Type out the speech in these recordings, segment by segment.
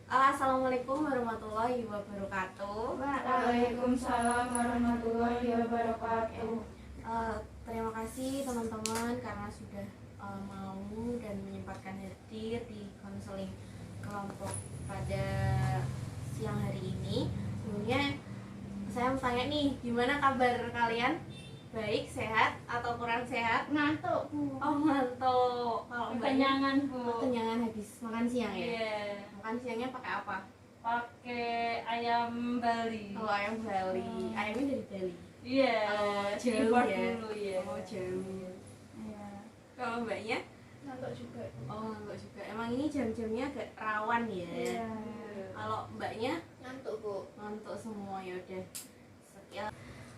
Assalamualaikum warahmatullahi wabarakatuh. Waalaikumsalam warahmatullahi wabarakatuh. Terima kasih teman-teman karena sudah mau dan menyempatkan hadir di konseling kelompok pada siang hari ini. Sebelumnya saya mau tanya nih, gimana kabar kalian? Baik, sehat atau kurang sehat? Ngantuk, Bu. Oh, ngantuk. Kalau Kekenyangan, Bu. kekenyangan habis makan siang ya? Iya. Makan siangnya pakai apa? Pakai ayam Bali. Oh, ayam Bali. Ayamnya dari Bali. Iya. Oh, jauh Impor ya? dulu ya. Oh, jauh. Iya. Kalau mbaknya? Ngantuk juga. Oh, ngantuk juga. Emang ini jam-jamnya agak rawan ya? Iya. Kalau mbaknya? Ngantuk, Bu. Ngantuk semua, ya udah. Sekian.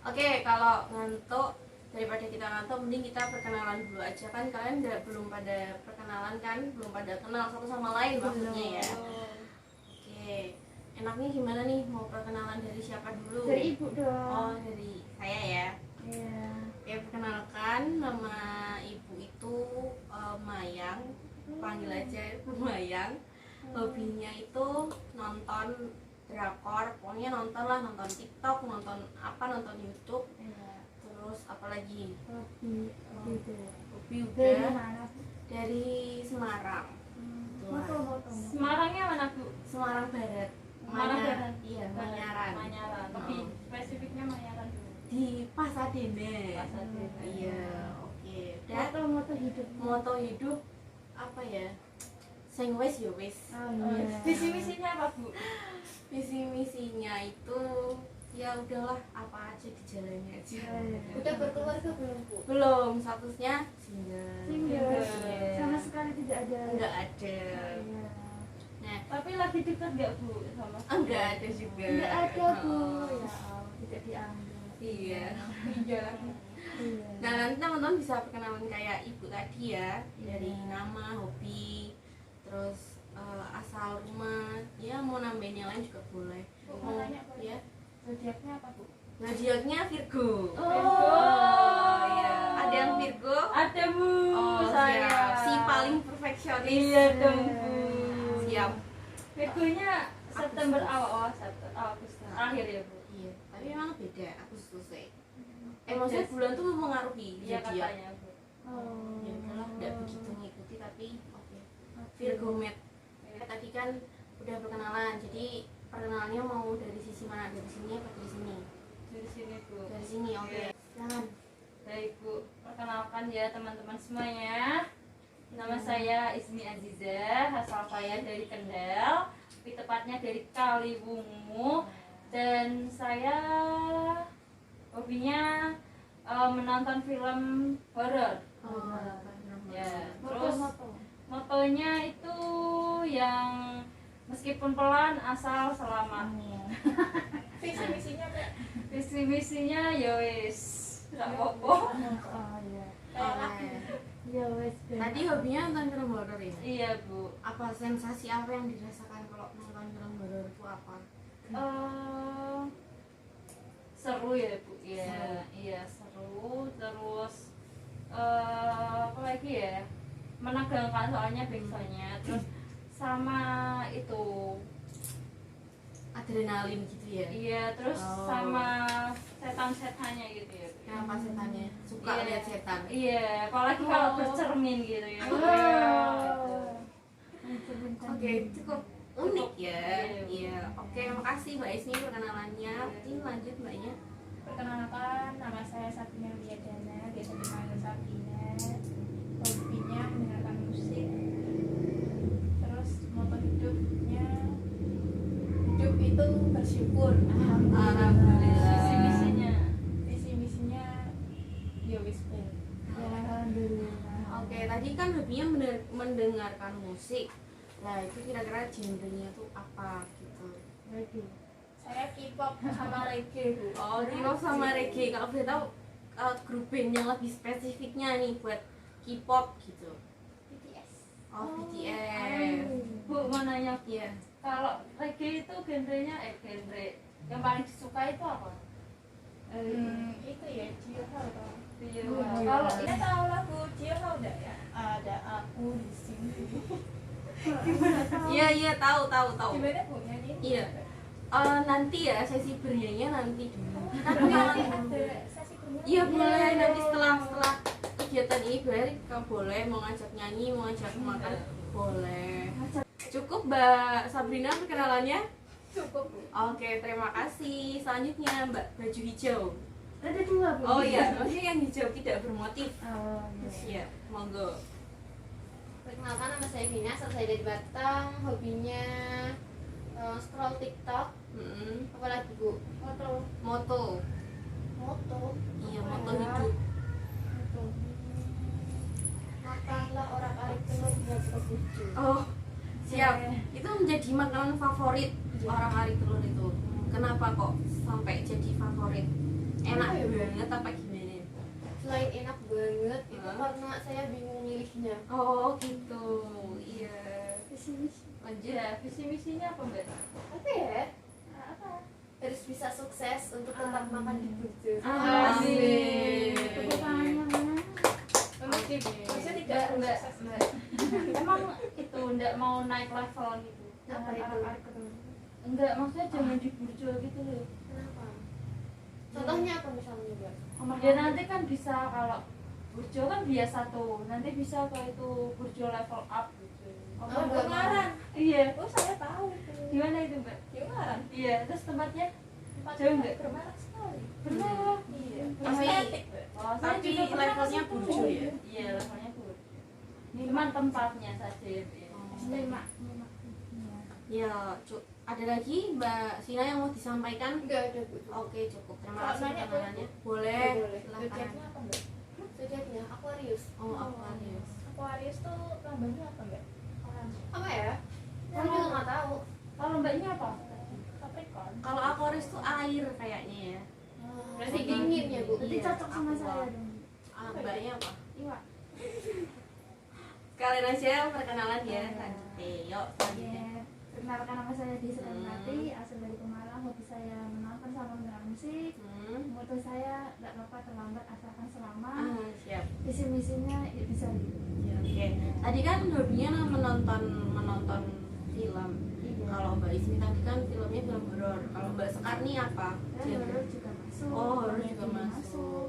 Oke, kalau ngantuk, daripada kita ngantuk, mending kita perkenalan dulu aja. Kan kalian belum pada perkenalan kan? Belum pada kenal satu sama lain maksudnya ya? Oke, enaknya gimana nih? Mau perkenalan dari siapa dulu? Dari Ibu dong. Oh, dari saya ya. Iya. Oke, perkenalkan, nama ibu itu Mayang. Panggil aja Mayang. Hobinya itu nonton drakor, pokoknya nonton lah, nonton TikTok, nonton YouTube, Iya. terus apalagi Hobi itu. hobi Dari udah mana? dari Semarang. Foto-foto. Semarangnya mana, Bu? Semarang Barat. Semarang Barat. Iya, Manyaran. Manyaran. Lebih spesifiknya Manyaran dulu. Di Pasadena. Pasadena. Iya, oke. Dan Moto-moto hidup. moto hidup apa ya? Sing wis ya wis. Visi misinya apa, Bu? Visi misinya itu ya udahlah, apa aja dijalani aja. Udah berkeluarga belum, Bu? Belum, statusnya single. Single. Iya. Sama sekali tidak ada. Enggak ada. Iya. Nah, Tapi lagi dekat nggak, Bu, sama? enggak ada juga. Nggak ada, Bu. Oh. Ya Allah, tidak diambil. Iya. Iya. Iya. Nah, nanti teman-teman bisa perkenalan kayak ibu tadi ya, dari nama, hobi, terus asal rumah, ya mau nambahin yang lain juga boleh. Bu, Mau mau nanya apa? ya? Zodiaknya apa, Bu? Zodiaknya Virgo. Oh, iya. Ada yang Virgo? Ada, Bu. Oh, saya. siap. Si paling perfeksionis. Iya dong, Bu. Siap. Virgonya September awal, Agustus akhir ya, Bu. Iya, tapi memang beda. Aku selesai. Maksudnya bulan tuh mempengaruhi Iya zodiak. katanya, Bu. Oh. Ya udahlah, nggak begitu ngikuti tapi oke. Virgo Med. Tadi kan udah perkenalan, jadi perkenalannya mau dari sisi mana? Dari sini apa dari sini? Dari sini, Bu. Dari sini, oke. Jangan. Baik, Bu. Perkenalkan ya teman-teman semuanya. Nama saya Ismi Aziza, asal saya dari Kendal, lebih tepatnya dari Kaliwungu. Dan saya hobinya menonton film horor. Ya, terus motonya itu yang meskipun pelan asal selamat. Visi misinya Pak. Visi misinya ya wis gak apa-apa. Kayak lagu. Ya wis. Tadi hobinya nonton film horor ya? Iya, Bu. Apa sensasi apa yang dirasakan kalau nonton film horor itu apa? Seru ya, Bu. Iya, iya seru. Terus apa lagi ya? Menegangkan soalnya biasanya. Terus sama itu. Adrenalin gitu ya? Iya, terus Oh. sama setan-setannya gitu ya. Kenapa setannya? Suka Iya. lihat setan? Iya, apalagi kalau bercermin gitu ya. Oke, cukup unik ya. Iya. Iya. Oke, makasih Mbak Isni perkenalannya. Ini lanjut Mbaknya. Perkenalkan, nama saya Sabina Wiyadana, biasa dipanggil Sabina. Hobinya mendengarkan musik. Terus moto hidupnya, hidup itu bersyukur. Alhamdulillah. Visi misinya. Visi misinya ya wis bae. Oke, tadi kan hobinya mendengarkan musik. Nah, itu kira-kira genrenya tuh apa gitu? Saya K-pop sama reggae, Bu. Oh, K-pop sama reggae. Kalau boleh tahu grup band yang lebih spesifiknya nih buat K-pop gitu. BTS. Oh, BTS. Bu, mau nanya, Iya. kalau reggae itu genrenya genre yang paling disuka itu apa? Itu ya Jiho toh. Kalau Kalau kita tahu lagu Jiho enggak ya? Ada aku di sini. Iya tahu. Gimana Bu nyanyi? Iya. Nanti ya sesi bernyanyinya nanti dulu. Tapi nanti ada sesi bernyanyi. Iya boleh nanti setelah kegiatan ini balik kamu boleh mau ngajak nyanyi mau ngajak makan boleh. Cukup Mbak Sabrina perkenalannya. Cukup Bu. Oke terima kasih. Selanjutnya Mbak baju hijau. Ada dua Bu. Oh iya maksudnya yang hijau tidak bermotif. Oh Iya iya. monggo. Perkenalkan nama saya Vina, saya dari Batam. Hobinya scroll TikTok. Apalagi Bu? Moto. Iya moto hidup. Makanlah orang arik telur buat kebucu. Oh siap. Itu menjadi makanan favorit orang ari telur itu. Kenapa kok sampai jadi favorit? Enak banget apa gimana? Selain enak banget itu Hah? karena saya bingung milihnya. Oh gitu. Iya. Lanjut. Ya, visi misinya apa mbak? Apa ya? Harus bisa sukses untuk tetap makan di Burjo. Asik. Tepuk tangannya mana? Maksudnya tidak Mbak, harus mbak, sukses. mbak. Emang itu ndak mau naik level gitu? Apa itu? Arak-arak ketemu. Enggak, maksudnya jangan di burjo gitu loh. Kenapa? Contohnya apa misalnya, Mbak? Ya nanti kan bisa kalau burjo kan biasa tuh, nanti bisa kalau itu burjo level up gitu. Oh, Mbak Ngarang. Iya. Oh, saya tahu itu. Gimana itu mbak? Di Ngarang. Iya, terus tempatnya Tempatnya jauh nggak? bermerek sekali. benar. Iya. Tapi- Estetik, Mbak. Oh, saya Tapi juga pernah levelnya ke situ. burjo ya? Iya, levelnya burjo. Cuman tempatnya saja ya. Lima. Ya, ada lagi Mbak Sina yang mau disampaikan? Enggak ada, Bu. Oke, cukup. Terima Kalau kasih nanya perkenalannya. Ya, Boleh. boleh. Silakan. Zodiaknya apa, Mbak? Zodiaknya Aquarius. Oh, Aquarius. Aquarius tuh lambangnya apa, Mbak? Apa ya? Saya juga nggak tahu. Kalau mbaknya apa? Capricorn. Kalau Aquarius tuh air kayaknya ya. Berarti dingin ya, Bu. Berarti Iya, cocok sama aqua. saya dong. Mbaknya apa? Iwa. Sekalian aja perkenalan ya. Lanjut. Yuk, selanjutnya. Ya, perkenalkan nama saya Desi Sarmati, asal dari Pemalang. Hobi saya menonton sama mendengar musik. Moto saya nggak apa-apa terlambat asalkan selamat. Siap. Visi misinya ya bisa. Ya, oke. Tadi kan hobinya menonton film. Iya. Kalau Mbak Ismi tadi kan filmnya film horor. Kalau Mbak Sekar nih apa? Dan horor juga masuk. Oh, horor komedi juga masuk.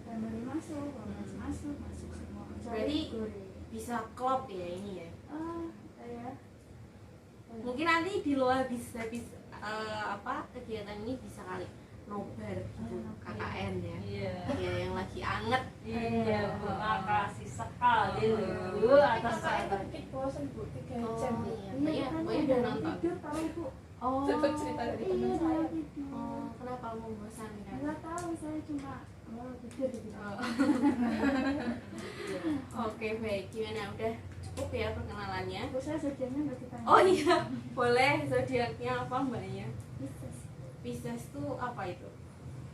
Family masuk, romance masuk semua. Berarti Kategori. bisa klop ya ini ya. Kayak Mungkin nanti di luar habis kegiatan ini bisa kali nobar gitu, KKN ya. Iya. Ya yang lagi anget. Iya, Bu. Makasih sekali loh atas KKN tuh bikin bosen, Bu. 3 jam. Oh, Bu. iya. Mbaknya udah nonton. tidur tahu Bu. Oh. Dapat cerita dari teman Iya, saya. tidur. Oh, kenapa membosankan? Nggak tahu, saya cuma mau tidur gitu. Oh. Oke, baik. Gimana? Udah cukup ya perkenalannya? Bu, saya zodiaknya nggak ditanya. Oh iya, boleh. Zodiaknya apa mbaknya? Pisces. Pisces tuh apa itu?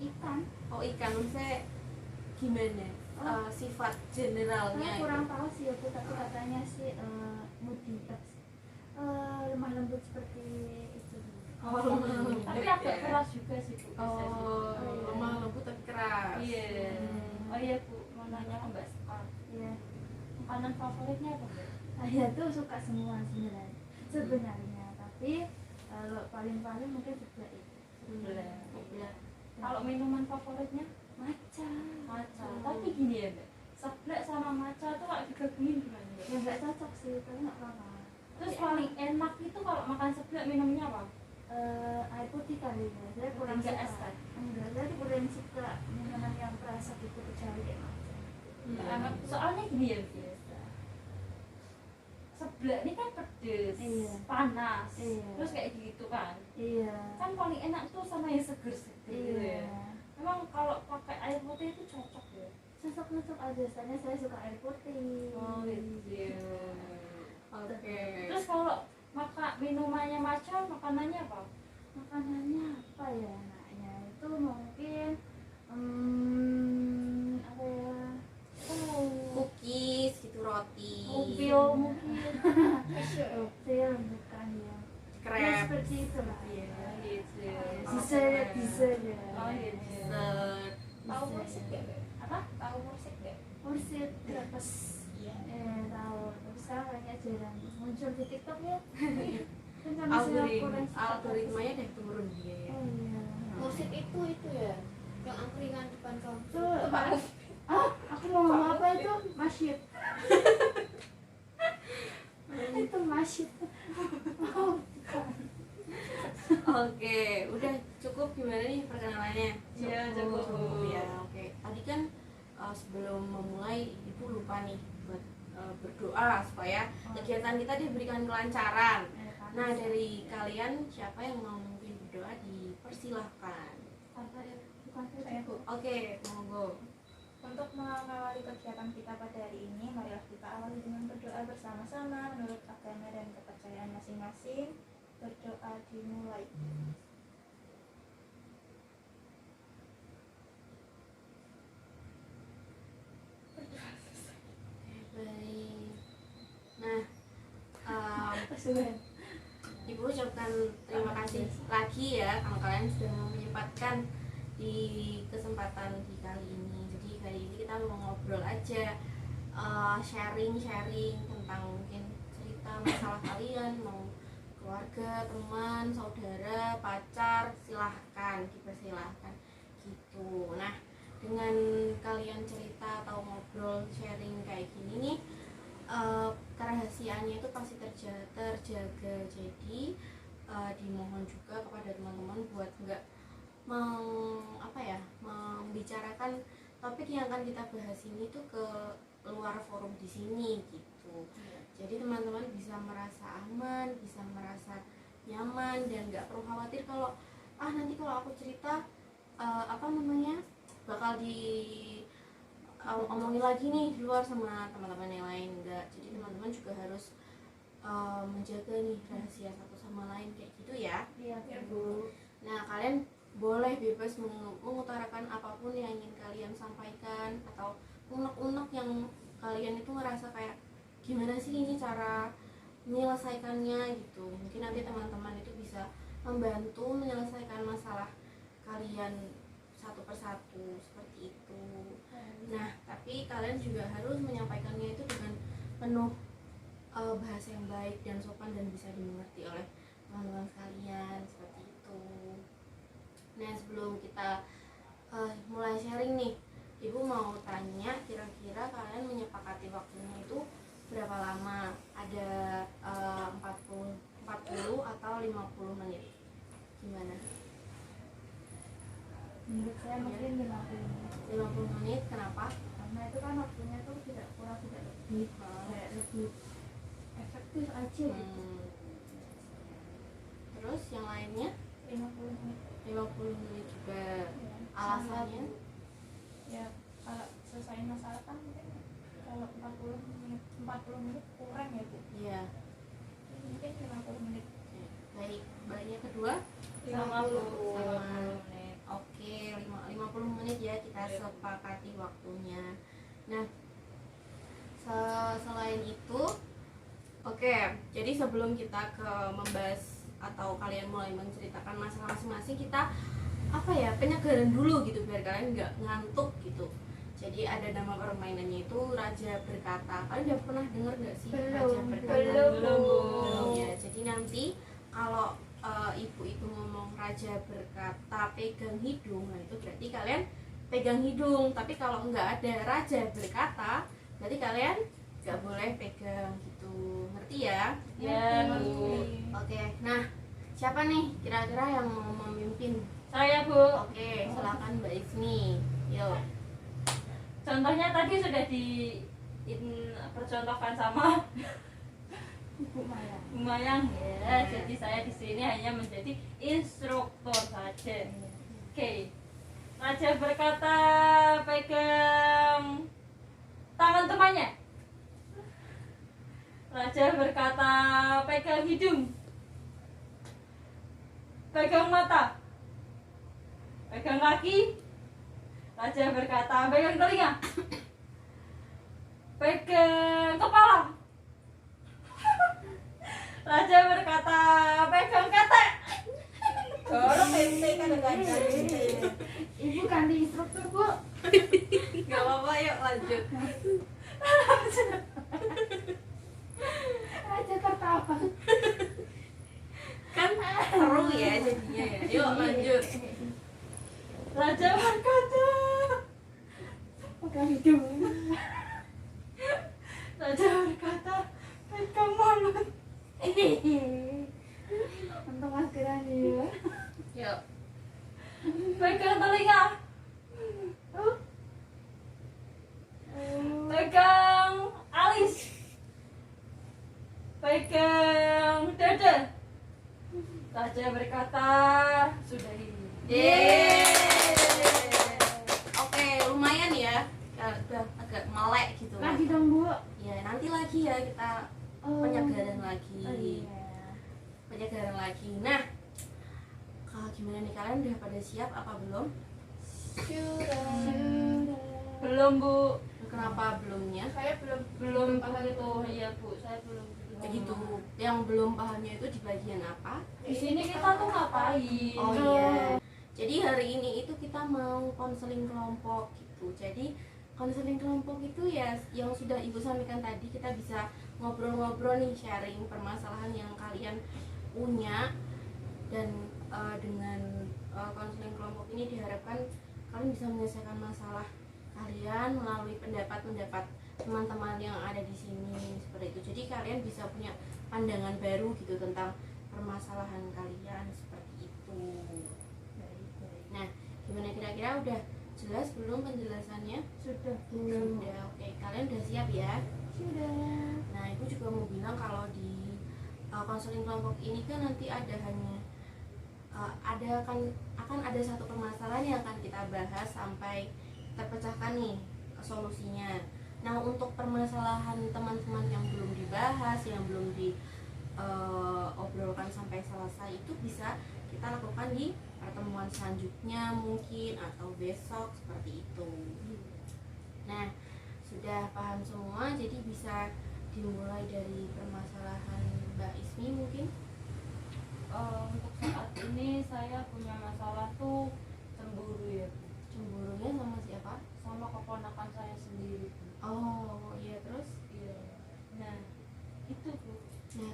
Ikan. Oh ikan, maksudnya gimana? Sifat generalnya Saya kurang tahu sih ya Bu, tapi katanya sih moody, lemah lembut seperti itu. Oh, lemah lembut Tapi ya. agak keras juga sih Bu. Oh, lemah lembut tapi keras. Iya. Oh iya Bu, mau nanya ke Mbak Sekar. Iya. Makanan favoritnya apa Bu? Saya tuh suka semua sebenarnya, tapi kalau paling mungkin sebelah itu. Sebelah. Kalau minuman favoritnya? Matcha. Matcha. Tapi gini ya Mbak, seblak sama matcha tuh kalau digabungin gimana Mbak? Ya nggak cocok sih, tapi nggak apa-apa. Terus paling enak itu kalau makan seblak minumnya apa? Air putih kali ya, saya kurang Enggak suka. es kan? Enggak, saya tuh kurang suka minuman yang perasa gitu kecuali kayak matcha. Soalnya gini ya biasa. Seblak ini kan pedes, Iya. panas, Iya. terus kayak gitu kan. Iya. Kan paling enak tuh sama yang seger-seger gitu Iya. ya. Emang kalau pakai air putih itu cocok ya? Cocok aja, soalnya saya suka air putih. Oh gitu. Oke. Terus kalau minumannya matcha, makanannya apa? Makanannya apa ya enaknya? Itu mungkin apa ya? Cookies gitu, roti. Upil mungkin. Opil bukan ya. Ya Krep. seperti itu lah. Iya. Gitu. Bisa ya. Oh gitu. Dessert. Tahu musik nggak, Mbak? Apa? Tahu musik nggak? Kursit gratis. Iya, ya. Tahu. Tapi sekarang kayaknya jarang muncul di TikTok ya. Kan sama Algoritmanya udah turun dia ya. Oh iya. Musik itu ya, yang angkringan depan kampus. Itu aku mau ngomong apa itu? Masjid. Itu masjid. Oh, bukan. Oke, udah cukup gimana nih perkenalannya? Iya, cukup. Ya, oke. Tadi kan sebelum memulai ibu lupa nih buat berdoa supaya kegiatan kita diberikan kelancaran. Nah, dari kalian siapa yang mau memimpin berdoa dipersilahkan. Saya Bu. Oke, monggo. Untuk mengawali kegiatan kita pada hari ini, marilah kita awali dengan berdoa bersama-sama menurut agama dan kepercayaan masing-masing. Berdoa dimulai. Baik. Nah, Ibu ucapkan terima kasih lagi ya kalau kalian sudah menyempatkan di kesempatan di kali ini. Jadi kali ini kita mau ngobrol aja, sharing tentang mungkin cerita masalah kalian, mau keluarga, teman, saudara, pacar, silahkan, dipersilahkan gitu. Nah, dengan kalian cerita atau ngobrol sharing kayak gini nih, kerahasiaannya itu pasti terjaga. Jadi dimohon juga kepada teman-teman buat nggak membicarakan topik yang akan kita bahas ini tuh ke luar forum di sini gitu. Jadi teman-teman bisa merasa aman, bisa merasa nyaman dan nggak perlu khawatir kalau nanti kalau aku cerita bakal omongin lagi nih di luar sama teman-teman yang lain. Enggak, jadi teman-teman juga harus menjaga nih rahasia satu sama lain kayak gitu ya. Iya, Bu. Nah, kalian boleh bebas mengutarakan apapun yang ingin kalian sampaikan atau unek-unek yang kalian itu ngerasa kayak gimana sih ini cara menyelesaikannya gitu. Mungkin nanti teman-teman itu bisa membantu menyelesaikan masalah kalian satu persatu seperti itu. Nah, tapi kalian juga harus menyampaikannya itu dengan penuh bahasa yang baik dan sopan dan bisa dimengerti oleh teman-teman sekalian seperti itu. Nah, sebelum kita mulai sharing nih, Ibu mau tanya kira-kira kalian menyepakati waktunya itu berapa lama? Ada 40 atau 50 menit? Gimana? menurut saya mungkin 50 menit, kenapa? karena itu kan waktunya tuh tidak kurang tidak lebih, kayak lebih efektif aja gitu. Terus yang lainnya 50 menit. 50 menit juga. Ya. Alasannya? Ya, kalau selesai masalah kan mungkin kalau 40 menit kurang ya Bu. Iya. Mungkin 50 menit. Baik, baiknya kedua 50 menit. Oke, 50 menit ya kita sepakati waktunya. Nah, selain itu, oke, jadi sebelum kita ke membahas atau kalian mulai menceritakan masalah masing-masing, kita penyegaran dulu gitu biar kalian nggak ngantuk gitu. Jadi ada nama permainannya itu Raja Berkata. Kalian udah pernah dengar nggak sih Raja Berkata? Belum. Ya, jadi nanti kalau ibu itu ngomong Raja Berkata pegang hidung, nah itu berarti kalian pegang hidung. Tapi kalau nggak ada Raja Berkata, berarti kalian nggak boleh pegang gitu. Ngerti ya? Ya, Oke, nah siapa nih kira-kira yang mau memimpin? saya Bu. Oke, silakan Mbak Ismi. Yuk. Contohnya tadi sudah dipercontohkan sama Ibu Maya. Bu Mayang ya. Jadi saya di sini hanya menjadi instruktur saja. Oke. Raja Berkata pegang tangan temannya. Raja Berkata pegang hidung. Pegang mata. Pegang kaki. Raja Berkata pegang telinga. Pegang kepala. Raja Berkata pegang ketek. Kalau PT kan enggak Ibu ganti instruktur Bu. Gak apa-apa, yuk lanjut. Kan seru ya jadinya ya. Yuk lanjut. Raja berkata, Pegang hidung. Raja berkata, pegang mulut. Untung maskeran ya. Yuk. Pegang telinga. Pegang alis. Pegang dada. Raja berkata, sudah ini. Oke, lumayan ya. Udah agak melek gitu. Lagi dong Bu. Ya, nanti lagi ya kita penyegaran lagi. Oh iya. Penyegaran lagi. Nah, gimana nih, kalian udah pada siap apa belum? Belum Bu. Kenapa belumnya? Saya belum Belum paham begitu. Iya Bu, saya belum begitu. Begitu. Yang belum pahamnya itu di bagian apa? Di sini kita tuh ngapain? Oh iya. Jadi hari ini itu kita mau konseling kelompok gitu. Jadi konseling kelompok itu ya yang sudah Ibu sampaikan tadi, kita bisa ngobrol-ngobrol nih, sharing permasalahan yang kalian punya, dan dengan konseling kelompok ini diharapkan kalian bisa menyelesaikan masalah kalian melalui pendapat-pendapat teman-teman yang ada di sini seperti itu. Jadi kalian bisa punya pandangan baru gitu tentang permasalahan kalian seperti itu. Nah, gimana kira-kira udah jelas belum penjelasannya? Sudah. Sudah. Oke, kalian udah siap ya? Sudah. Nah, Ibu juga mau bilang kalau di konseling kelompok ini kan nanti ada akan ada satu permasalahan yang akan kita bahas sampai terpecahkan nih solusinya. Nah, untuk permasalahan teman-teman yang belum dibahas, yang belum diobrolkan sampai selesai, itu bisa kita lakukan di pertemuan selanjutnya mungkin, atau besok seperti itu. Nah, sudah paham semua, jadi bisa dimulai dari permasalahan Mbak Ismi mungkin. Untuk saat ini saya punya masalah tuh cemburu ya Bu. Cemburunya sama siapa? Sama keponakan saya sendiri Bu. Oh iya, terus? Iya. Nah, itu Bu. Nah,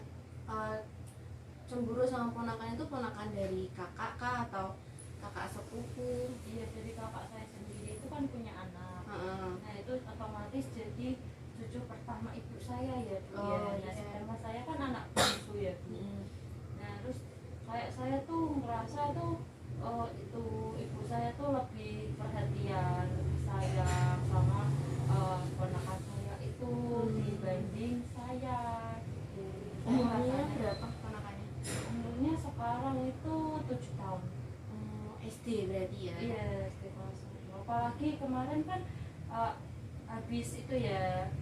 cemburu sama ponakan itu ponakan dari kakak kah atau kakak sepupu? Iya, jadi kakak saya sendiri itu kan punya anak. Heeh. Nah, itu otomatis jadi cucu pertama ibu saya ya Bu. Oh, Ya. Nah, iya. sedangkan saya kan anak bungsu ya Bu. Nah, terus kayak saya tuh ngerasa tuh itu ibu saya tuh lebih perhatian, lebih sayang sama ponakan saya itu dibanding saya gitu. Saya Umurnya rasanya- berapa ponakannya? umurnya sekarang itu 7 tahun. SD berarti ya? Iya, SD kelas 1. Apalagi kemarin kan habis itu ya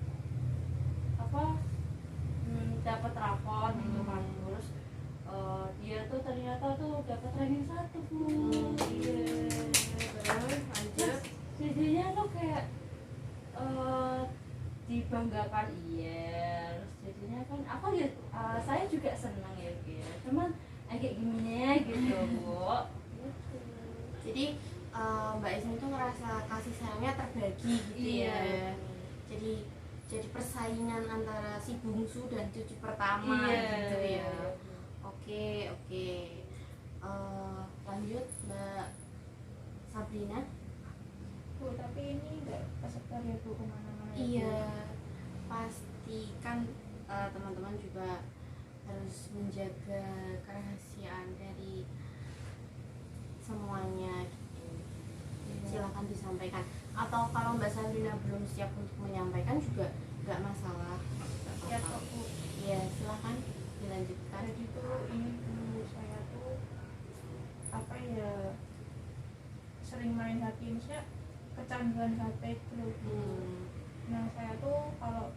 dapat rapot gitu kan, terus dia tuh ternyata tuh dapat ranking 1 Bu. Iya. Terus lanjut. Terus jadinya tuh kayak dibanggakan, iya. Terus jadinya kan aku ya saya juga senang ya gitu. Cuman kayak gimana gitu Bu. Jadi Mbak Ismi tuh ngerasa kasih sayangnya terbagi gitu Iya. ya. Jadi persaingan antara si bungsu dan cucu pertama gitu ya. Oke. Lanjut Mbak Sabrina. Bu, tapi ini nggak kesebar ya Bu kemana-mana ya, Bu? Iya, pastikan teman-teman juga harus menjaga kerahasiaan dari semuanya gitu. Silakan disampaikan. Atau kalau Mbak Sabrina belum siap untuk menyampaikan juga nggak masalah. Nggak Ya apa-apa. kok Bu. Iya, silakan dilanjutkan. Jadi tuh ini dulu saya tuh apa ya, sering main HP, maksudnya kecanduan HP itu loh Bu. Nah saya tuh kalau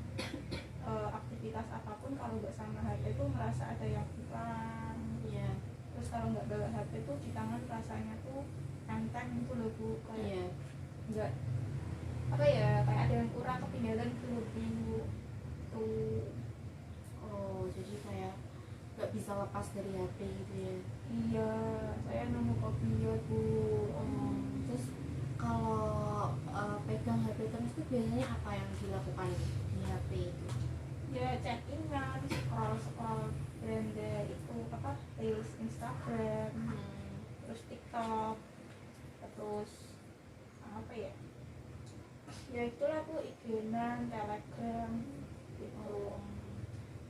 aktivitas apapun kalau nggak sama HP tuh merasa ada yang kurang. Iya. Terus kalau nggak bawa HP tuh di tangan rasanya tuh enteng gitu loh Bu, kayak Iya. nggak apa ya, kayak ada yang kurang, ketinggalan gitu loh Bu. Tuh Oh, jadi kayak nggak bisa lepas dari HP gitu ya. iya, saya nemu kopi ya Bu. Terus kalau pegang HP terus itu biasanya apa yang dilakukan di HP itu? ya chattingan, scroll Grindr itu apa reels Instagram, terus TikTok, terus apa ya, ya itulah Bu, IG-nan, Telegram gitu.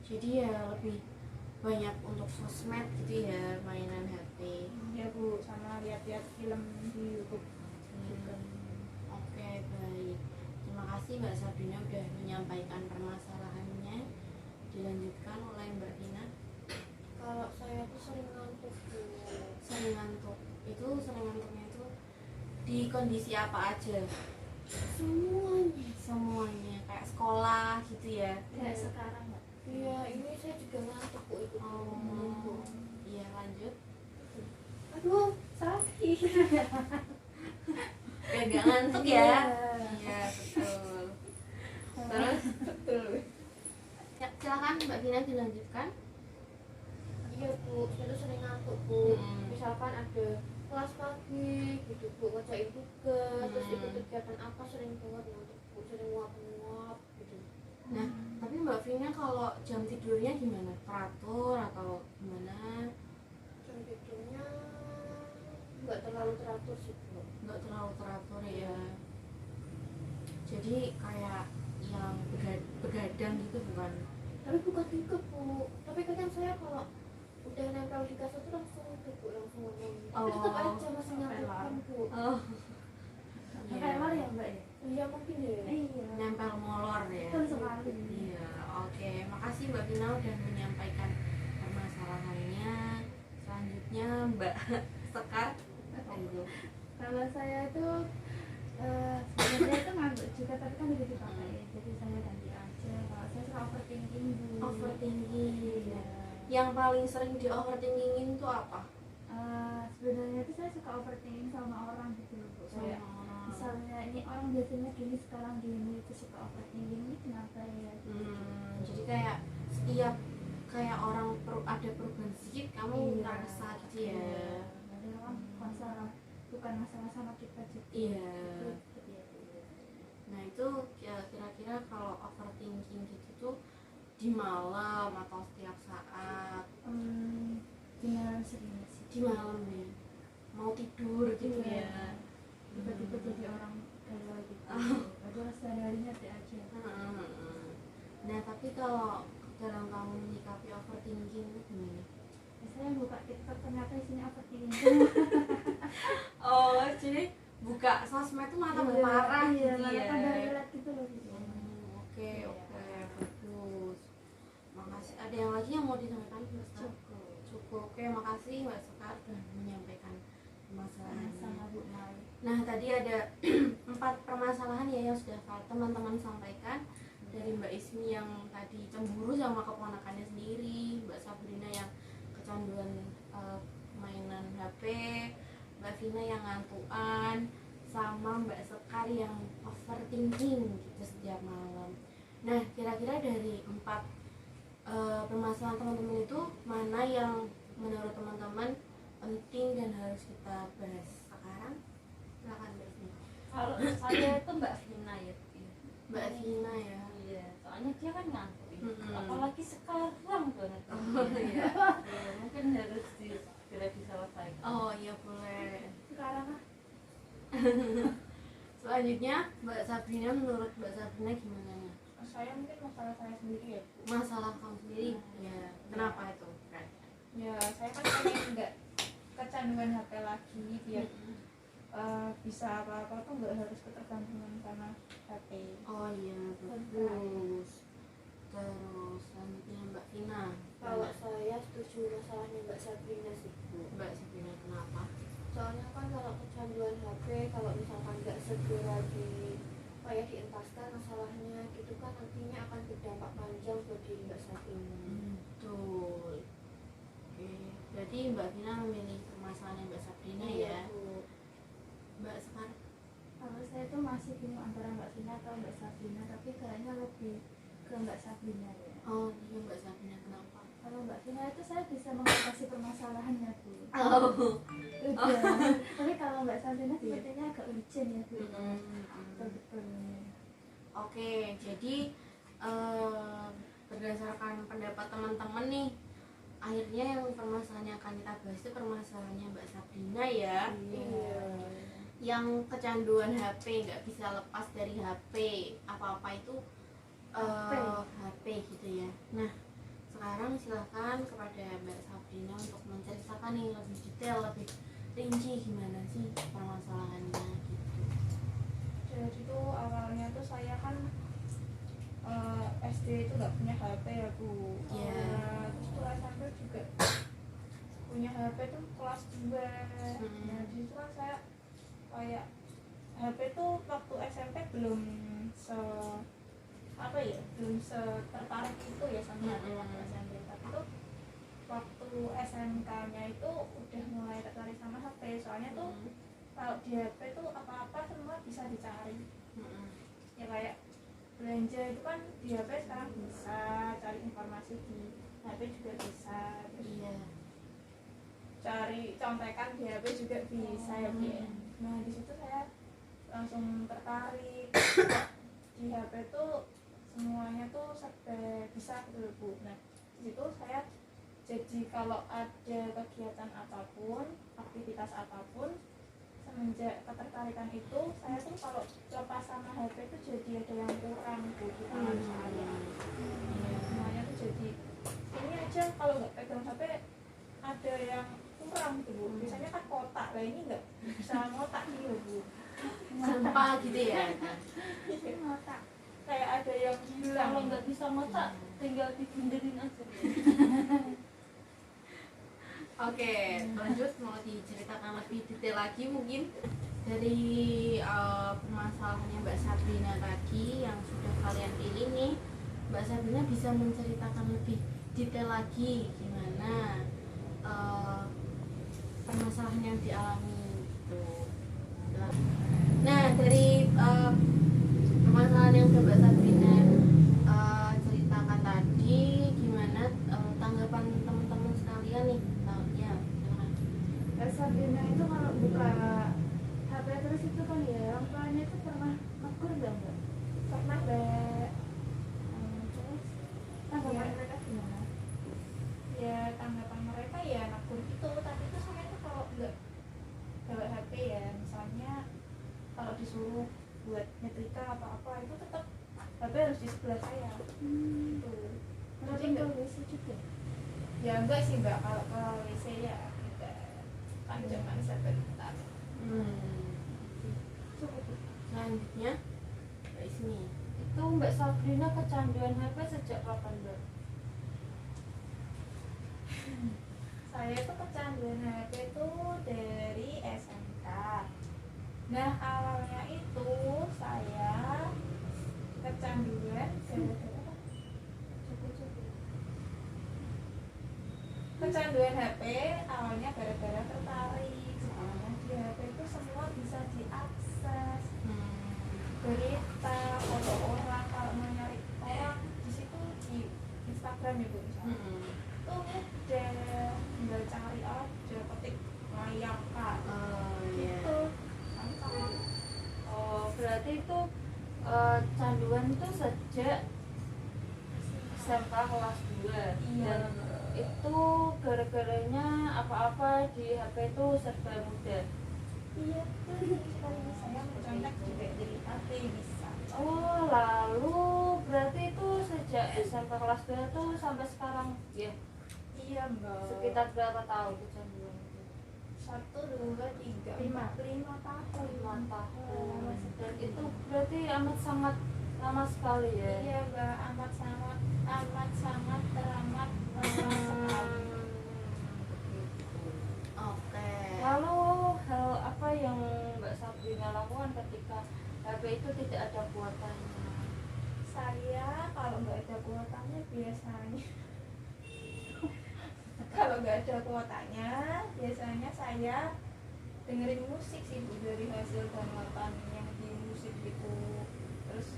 Jadi ya lebih banyak untuk sosmed gitu ya, mainan HP. Ya Bu, sama lihat-lihat film di YouTube juga. Oke, baik. Terima kasih Mbak Sabrina udah menyampaikan permasalahannya. Dilanjutkan oleh Mbak Vina. Kalau saya tuh sering ngantuk Bu. Sering ngantuk. Itu sering ngantuknya itu di kondisi apa aja? Semuanya. Semuanya kayak sekolah gitu ya. Kayak sekarang Mbak. Iya, ini saya juga ngantuk Bu itu. Oh, iya lanjut. Aduh, sakit. Kayak gak ngantuk ya? Iya betul. Terus Betul. ya, silakan Mbak Vina dilanjutkan. Iya Bu, saya tuh sering ngantuk Bu. Hmm. Misalkan ada kelas pagi gitu Bu, ngerjain tugas, terus ikut kegiatan apa, sering banget ngantuk Bu, sering nguap-nguap gitu. Nah, tapi Mbak Vina kalau jam tidurnya gimana? Teratur atau gimana? Jam tidurnya nggak terlalu teratur sih Bu. Nggak terlalu teratur ya. Jadi kayak yang begadang gitu bukan? Tapi bukan tidur Bu, tapi kadang saya kalau udah nempel di kasur tuh langsung itu Bu, langsung ngomong. Tapi tetap aja masih ngantuk Bu. Oh, Kayak lor ya Mbak ya? Iya mungkin ya. Iya. nempel molor ya. Betul sekali. Iya, oke. Makasih Mbak Vina udah menyampaikan permasalahannya. Selanjutnya Mbak Sekar. Ayo. Kalau saya itu sebenarnya itu ngantuk juga, tapi kan udah dipakai, jadi saya ganti aja. Kalau saya suka overthinking Bu. Overthinking. Iya. Yang paling sering di overthinkingin tuh apa? Sebenarnya itu saya suka overthinking sama orang gitu loh Bu. Kayak misalnya ini orang biasanya gini, sekarang gini, itu suka overthinking, ini kenapa ya? Jadi kayak setiap kayak orang ada perubahan sedikit kamu ngerasa gitu ya. Padahal kan masalah, bukan masalah sama kita juga. Iya. Gitu ya, Bu. Nah itu kira-kira kalau overthinking gitu tuh di malam atau setiap saat? Tinggal sering sih. Di malam ya. Mau tidur gitu Iya. ya. Tiba-tiba jadi orang galau gitu. Padahal sehari-harinya dia aja. Nah tapi kalau dalam kamu menyikapi overthinking itu gimana? Saya buka TikTok ternyata isinya overthinking. Oh jadi buka sosmed tuh malah tambah parah Iya, gitu malah ya. tambah relate gitu loh gitu. Oke, bagus. Makasih. Ada yang lagi yang mau disampaikan Mbak Sekar? Cukup. Oke, makasih Mbak Sekar sudah menyampaikan permasalahannya. Sama Bu Mai. Nah, tadi ada 4 permasalahan ya yang sudah teman-teman sampaikan. Dari Mbak Ismi yang tadi cemburu sama keponakannya sendiri, Mbak Sabrina yang kecanduan mainan HP, Mbak Vina yang ngantuan, sama Mbak Sekar yang overthinking gitu setiap malam. Nah, kira-kira dari 4 permasalahan teman-teman itu mana yang menurut teman-teman penting dan harus kita bahas sekarang? Silakan Mbak Ismi. Kalau saya itu Mbak Vina ya. Mbak Vina ya. Iya, soalnya dia kan ngantuk ya. Mm-mm. Apalagi sekarang banget. Oh iya. Ya, mungkin harus segera diselesaikan. Oh iya boleh. Sekarang ah, Selanjutnya Mbak Sabrina, menurut Mbak Sabrina gimana nih? Saya mungkin masalah saya sendiri ya Bu. Masalah kamu sendiri? Ya. Kenapa itu? Ya saya kan pengen nggak kecanduan HP lagi biar bisa apa-apa tuh nggak harus ketergantungan sama HP. Oh iya bagus. Terus selanjutnya Mbak Vina. Kalau saya setuju masalahnya Mbak Sabrina sih Bu. Mbak Sabrina kenapa? Soalnya kan kalau kecanduan HP, kalau misalkan nggak segera dientaskan masalahnya gitu kan nantinya akan berdampak panjang buat diri Mbak Sabrina. Betul. Oke, berarti Mbak Vina memilih permasalahan Mbak Sabrina ya. Bu. Mbak Sekar. kalau saya tuh masih bingung antara Mbak Vina atau Mbak Sabrina, tapi kayaknya lebih ke Mbak Sabrina ya. Oh iya Mbak Sabrina kenapa? Kalau Mbak Vina itu saya bisa mengatasi permasalahannya Bu. Oh. Udah. Tapi kalau Mbak Sabrina sepertinya agak urgent ya Bu. Betul-betul. Oke, jadi berdasarkan pendapat teman-teman nih, akhirnya yang permasalahannya akan kita bahas itu permasalahannya Mbak Sabrina ya. Iya. Yang kecanduan HP, nggak bisa lepas dari HP, apa-apa itu HP gitu ya. Nah, sekarang silahkan kepada Mbak Sabrina untuk menceritakan nih lebih detail, lebih rinci gimana sih permasalahannya gitu. Jadi tuh awalnya tuh saya kan SD itu nggak punya HP ya Bu. Iya. Terus tuh SMP juga punya HP tuh kelas 2. Nah di situ kan saya kayak HP tuh waktu SMP belum belum tertarik itu ya sama HP waktu SMP. Tapi tuh waktu SMK-nya itu udah mulai tertarik sama HP. Soalnya tuh kalau di HP tuh apa-apa semua bisa dicari. Ya kayak belanja itu kan di HP sekarang bisa, cari informasi di HP juga bisa, Iya. cari contekan di HP juga bisa ya Bu ya. Nah di situ saya langsung tertarik. Di HP tuh semuanya tuh serba bisa gitu Bu. Nah di situ saya jadi kalau ada kegiatan apapun, aktivitas apapun, semenjak ketertarikan itu saya tuh kalau lepas sama HP itu jadi ada yang kurang Bu di tangan saya. Semuanya tuh jadi ini aja kalau nggak pegang HP ada yang kurang gitu Bu. Biasanya kan kotak, lah ini nggak bisa ngotak gitu Bu. Sampah gitu ya. Ngotak kayak ada yang hilang. Kalau nggak bisa ngotak tinggal dibunderin aja. Oke, lanjut mau diceritakan lebih detail lagi mungkin dari permasalahannya Mbak Sabrina tadi yang sudah kalian pilih nih. Mbak Sabrina bisa menceritakan lebih detail lagi gimana permasalahan yang dialami gitu. Nah dari permasalahan yang sudah Mbak Sabrina ceritakan tadi, gimana tanggapan teman-teman sekalian nih? Ya, silakan. Mbak Sabrina itu kalau buka HP terus itu kan ya orang tuanya itu pernah negur nggak Mbak? Pernah Mbak. Terus tanggapan Iya. mereka gimana? Ya tanggapan mereka ya nakur gitu, tapi itu saya tuh kalau nggak bawa HP ya misalnya kalau disuruh buat nyetrika apa-apa itu tetap HP harus di sebelah saya gitu. Kenapa Jadi nggak, ke WC juga? ya enggak sih Mbak, kalau ke WC ya enggak, kan zaman sebentar. Cukup. Selanjutnya Mbak Ismi. Itu Mbak Sabrina kecanduan HP sejak kapan Mbak? Saya itu kecanduan HP itu dari SMK. Nah awalnya itu saya kecanduan gara-gara kecanduan HP awalnya gara-gara tertarik. Soalnya di HP itu semua bisa diakses, berita, foto orang, kalau mau nyari orang di situ di Instagram ya Bu misalnya. Tuh udah tinggal cari aja, ketik layak Kak gitu. Gampang. Oh, berarti itu canduan itu sejak SMK kelas 2. Iya. Dan itu gara-garanya apa-apa di HP itu serba mudah. Iya tuh sekali saya mencontek juga dari HP bisa. Oh, lalu berarti itu sejak SMK kelas 2 itu sampai sekarang ya Iya Mbak. sekitar berapa tahun kecanduan itu? 1, 2, 3, 4, 5 tahun. 5 tahun. Lama Dan sekali. itu berarti amat sangat lama sekali ya. Iya Mbak, amat sangat teramat sekali. Oke. Lalu hal apa yang Mbak Sabrina lakukan ketika HP itu tidak ada kuotanya? Saya kalau nggak ada kuotanya biasanya kalau nggak ada kuotanya biasanya saya dengerin musik sih Bu, dari hasil downloadan yang di musik itu. Terus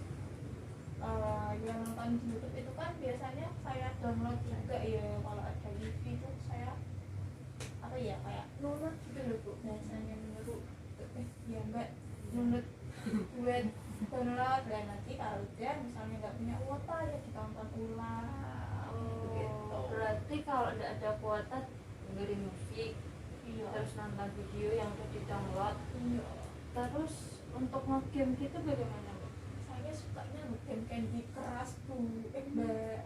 yang nonton di YouTube itu kan biasanya saya download juga ya, kalau ada wifi itu saya apa ya kayak nunut gitu loh Bu, biasanya nunut ya enggak nunut buat download dan nanti kalau udah misalnya nggak punya kuota ya ditonton ulang gitu. Berarti kalau tidak ada kuota dengerin musik, Iya. terus nonton video yang udah di download. Iya. Terus untuk nge-game gitu bagaimana, Mbak? Saya sukanya nge-game Candy Crush Bu. Mbak.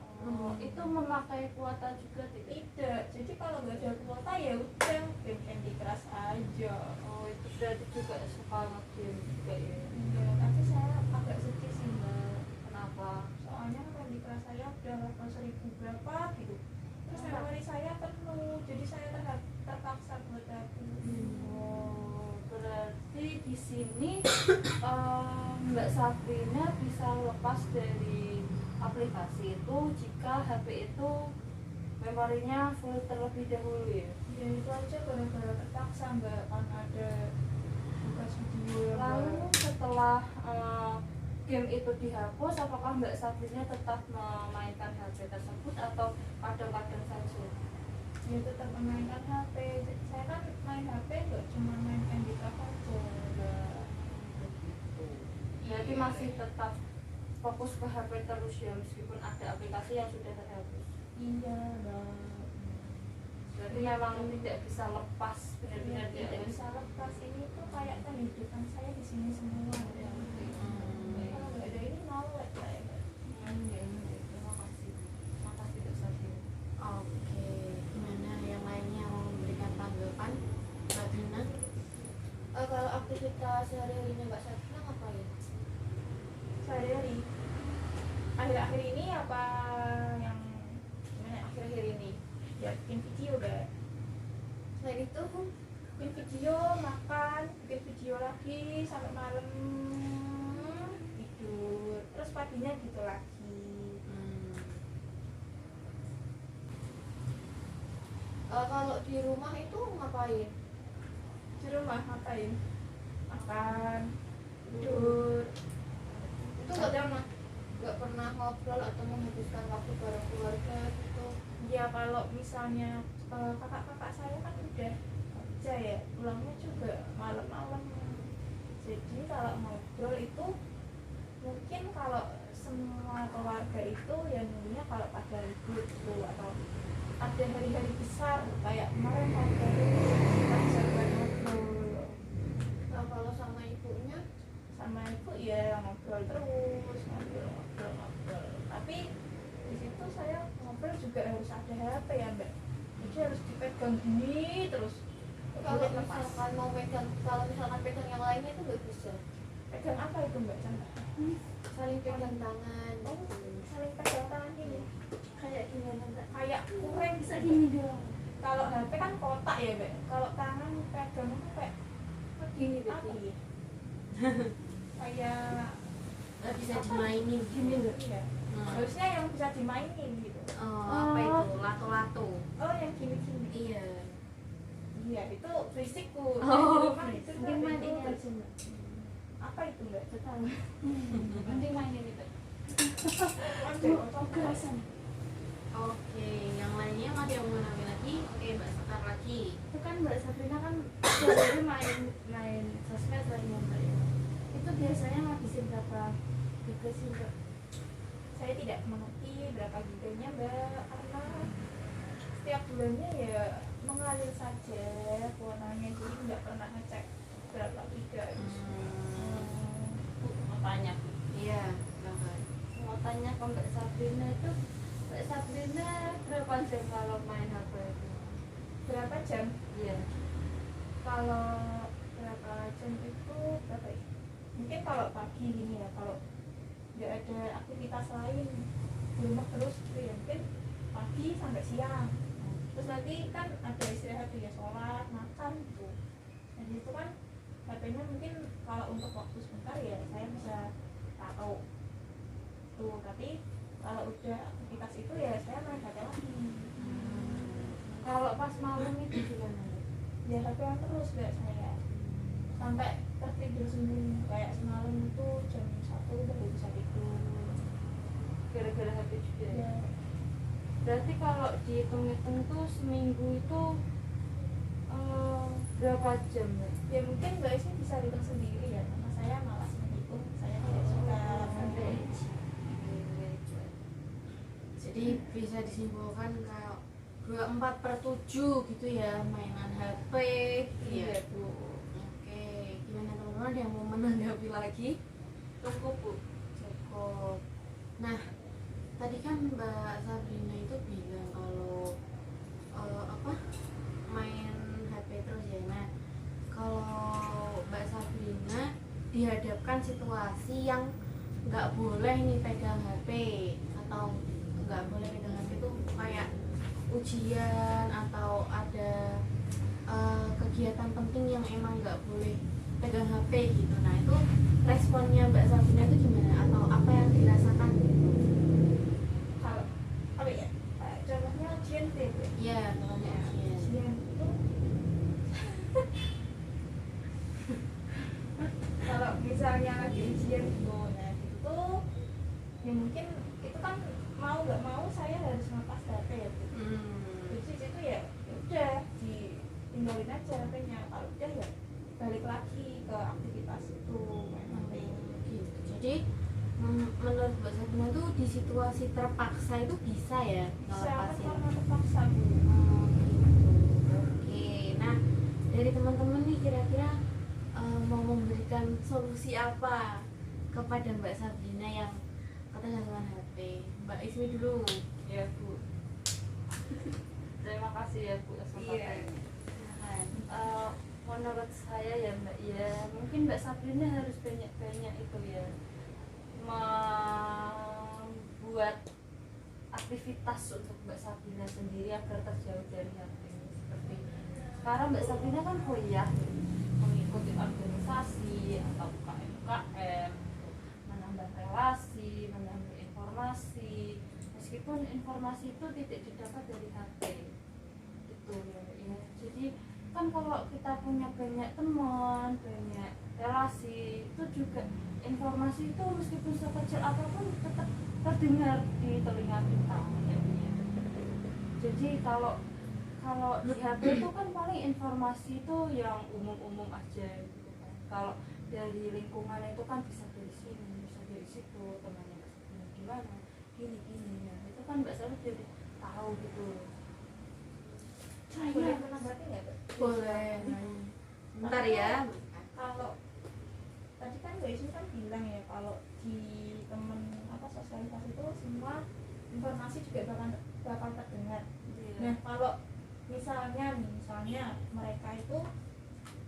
Itu memakai kuota juga tidak? Tidak. Jadi kalau nggak ada kuota ya udah game Candy Crush aja. Oh, itu berarti juga suka nge-game juga ya? Iya. Tapi saya agak sedih sih Mbak. Kenapa? Soalnya Candy Crush saya udah level 1000 berapa gitu. Terus memori saya penuh. Jadi saya terpaksa buat hapus. Oh, berarti di sini Mbak Sabrina bisa lepas dari aplikasi itu jika HP itu memorinya full terlebih dahulu ya. Ya itu aja gara-gara terpaksa Mbak, kan ada tugas video yang Lalu setelah game itu dihapus, apakah Mbak Sabrina tetap memainkan HP tersebut atau kadang-kadang saja? ya tetap memainkan HP. Saya kan main HP nggak cuma main Candy Crush aja Mbak. Berarti Iya. masih tetap fokus ke HP terus ya meskipun ada aplikasi yang sudah terhapus. Iya Mbak. Berarti memang tidak bisa lepas Ya, benar-benar tidak bisa lepas, ini tuh kayak kehidupan saya di sini semua ya. Kalau nggak ada ini nolak saya Mbak. Terima kasih. Terima kasih Dok Sabrina. Oke, gimana yang lainnya yang mau memberikan tanggapan Mbak Dina? Kalau aktivitas sehari-harinya Mbak Sabrina ngapain? Sehari-hari akhir-akhir ini apa yang gimana akhir-akhir ini ya bikin video Mbak. Selain itu Bikin video, makan, bikin video lagi sampai malam, tidur, terus paginya gitu lagi. kalau di rumah itu ngapain? Di rumah ngapain? Makan, tidur. Itu nggak pernah ngobrol atau menghabiskan waktu bareng keluarga gitu. Ya kalau misalnya kakak-kakak saya kan udah kerja ya, pulangnya juga malam-malam. Jadi kalau ngobrol itu mungkin kalau semua keluarga itu ya nunggunya kalau pada libur gitu, atau ada hari-hari besar kayak kemarin hari baru kita bisa buat ngobrol. Nah, kalau sama ibunya Sama ibu ya ngobrol terus, ngobrol. Tapi di situ saya ngobrol juga harus ada HP ya Mbak. Jadi harus dipegang gini terus. kalau Boleh lepas. misalkan pegang yang lainnya itu nggak bisa. Pegang apa itu Mbak contoh? Saling pegang tangan. Oh, saling pegang tangan gini. Kayak gimana Mbak? Kayak kurang Bisa gini doang. Kalau HP kan kotak ya Mbak. Kalau tangan pegang itu kayak Gini apa berarti. ya? Kayak Nggak bisa dimainin gini loh. Iya. Hmm. Harusnya yang bisa dimainin gitu. Apa itu? Lato-lato. Oh, yang gini-gini. Iya. Iya, itu fisikku. Oh, Saya di rumah itu Mungkin main ini itu. aja Mbak. Apa itu Mbak? Tahu. Mending mainin itu. Kekerasan. Oke, yang lainnya masih yang mau nambah lagi? Oke, Mbak Sekar lagi. Itu kan Mbak Sabrina kan biasanya main sosmed lah ya Mbak ya. Itu biasanya ngabisin berapa giga sih Mbak? Saya tidak mengerti berapa giganya Mbak, karena setiap bulannya ya mengalir saja kuotanya, jadi nggak pernah ngecek berapa giga. Mau tanya. Iya, silahkan. Mau tanya ke Mbak Sabrina itu, Mbak Sabrina berapa jam kalau main HP itu? Berapa jam? Iya. Kalau berapa jam itu berapa ya? Mungkin kalau pagi gini ya, kalau nggak ada aktivitas lain di rumah terus gitu ya, mungkin pagi sampai siang. Terus nanti kan ada istirahat ya, sholat, makan gitu. Dan itu kan HP-nya mungkin kalau untuk waktu sebentar ya saya bisa taruh tuh, tapi kalau udah aktivitas itu ya saya main HP lagi. Kalau pas malam itu gimana, Mbak? Ya HP-an terus nggak saya sampai tertidur sendiri, kayak semalam itu jam 1 baru bisa tidur. Gara-gara HP juga ya? Ya, Berarti kalau dihitung-hitung tuh seminggu itu berapa jam, Mbak? ya mungkin Mbak Ismi bisa hitung sendiri ya, karena saya malas menghitung, saya tidak average. Jadi bisa disimpulkan kalau 24/7 gitu ya mainan HP. Iya Bu. Oke, gimana teman-teman, ada yang mau menanggapi lagi? Cukup Bu. Cukup. Nah, tadi kan Mbak Sabrina itu bilang kalau main HP terus ya. Nah, kalau Mbak Sabrina dihadapkan situasi yang nggak boleh nih pegang HP, atau nggak boleh pegang HP itu kayak ujian atau ada kegiatan penting yang emang nggak boleh pegang HP gitu. Nah, itu responnya Mbak Sabrina itu gimana, atau apa yang dirasakan gitu? Kalau apa ya, kayak contohnya ujian deh Bu. Iya, contohnya ujian. Ujian itu kalau misalnya lagi ujian gitu, nah itu ya mungkin itu kan mau nggak mau saya harus ngelepas HP ya Bu. Jadi itu ya udah ditinggalin aja HP-nya, kalau udah ya balik lagi ke aktivitas itu main HP. Gitu. Jadi menurut Mbak Sabrina tuh di situasi terpaksa itu bisa ya Bisa ngelepasin. karena terpaksa Bu. Gitu. Oke, nah dari teman-teman nih kira-kira mau memberikan solusi apa kepada Mbak Sabrina yang ketergantungan HP? Mbak Ismi dulu. Ya Bu. Terima kasih ya Bu atas Iya. kesempatannya. Silahkan. Menurut saya ya Mbak, ya mungkin Mbak Sabrina harus banyak-banyak itu ya membuat aktivitas untuk Mbak Sabrina sendiri agar terjauh dari HP. Seperti sekarang Mbak Sabrina kan kuliah, mengikuti organisasi atau UKM untuk menambah relasi, menambah informasi, meskipun informasi itu tidak didapat dari HP gitu ya. Jadi kan kalau kita punya banyak teman, banyak relasi, itu juga informasi itu meskipun sekecil apapun tetap terdengar di telinga kita ya. Jadi kalau di HP itu kan paling informasi itu yang umum-umum aja gitu kan. Kalau dari lingkungan itu kan bisa dari sini, bisa dari situ, temannya gimana, gini ya. Itu kan Mbak Sabrina jadi tahu gitu. Boleh menanggapi nggak Bu? Boleh. Bentar ya. Kalau tadi kan Mbak Ismi kan bilang ya kalau di temen sosialisasi itu semua informasi juga bakal terdengar. Nah kalau misalnya mereka itu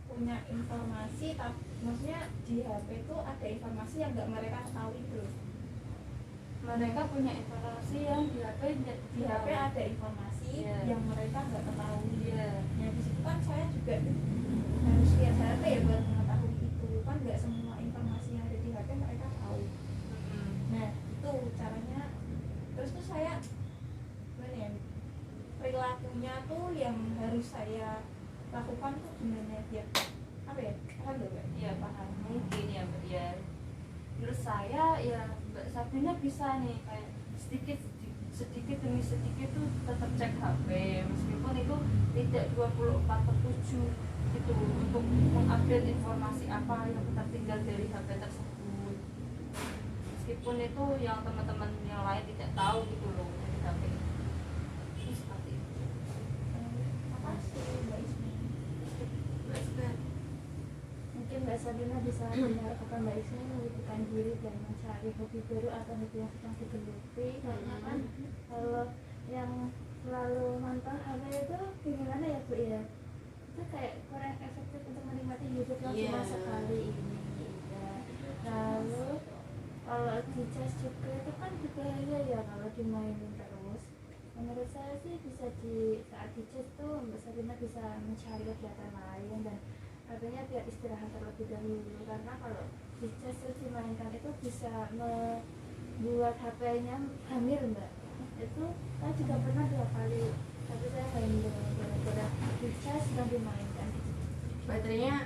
punya informasi, maksudnya di HP itu ada informasi yang nggak mereka ketahui itu. Mereka punya informasi yang di HP ada informasi yang mereka nggak ketahui. Nah di situ kan saya juga harus lihat HP ya buat mengetahui itu, kan nggak semua informasi yang ada di HP mereka tahu. Nah itu caranya. Terus tuh saya perilakunya tuh yang harus saya lakukan tuh gimana biar apa ya, paham gak Mbak? Iya paham, mungkin ya Mbak ya. Menurut saya ya Mbak Sabrina bisa nih kayak sedikit demi sedikit tuh tetap cek HP, meskipun itu tidak 24/7 gitu, untuk mengupdate informasi apa yang tertinggal dari HP tersebut, meskipun itu yang teman-teman yang lain tidak tahu gitu loh dari HP itu seperti itu. Makasih Mbak Ismi. Mungkin Mbak Sabrina bisa mendengar apa Mbak Ismi menyibukkan diri dan mencari hobi baru atau hobi yang sedang digeluti, karena kan kalau yang selalu nonton HP itu gimana ya Bu ya, itu kayak kurang efektif untuk menikmati hidup yang cuma sekali ini ya. Lalu kalau di cas juga itu kan berbahaya ya kalau dimainin terus. Menurut saya sih bisa saat di cas tuh Mbak Sabrina bisa mencari kegiatan lain dan artinya biar istirahat terlebih dahulu, karena kalau di cas terus dimainkan itu bisa membuat HP-nya hamil Mbak. Itu saya juga pernah 2 kali, tapi saya hamil gara-gara di cas dan dimainkan. Baterainya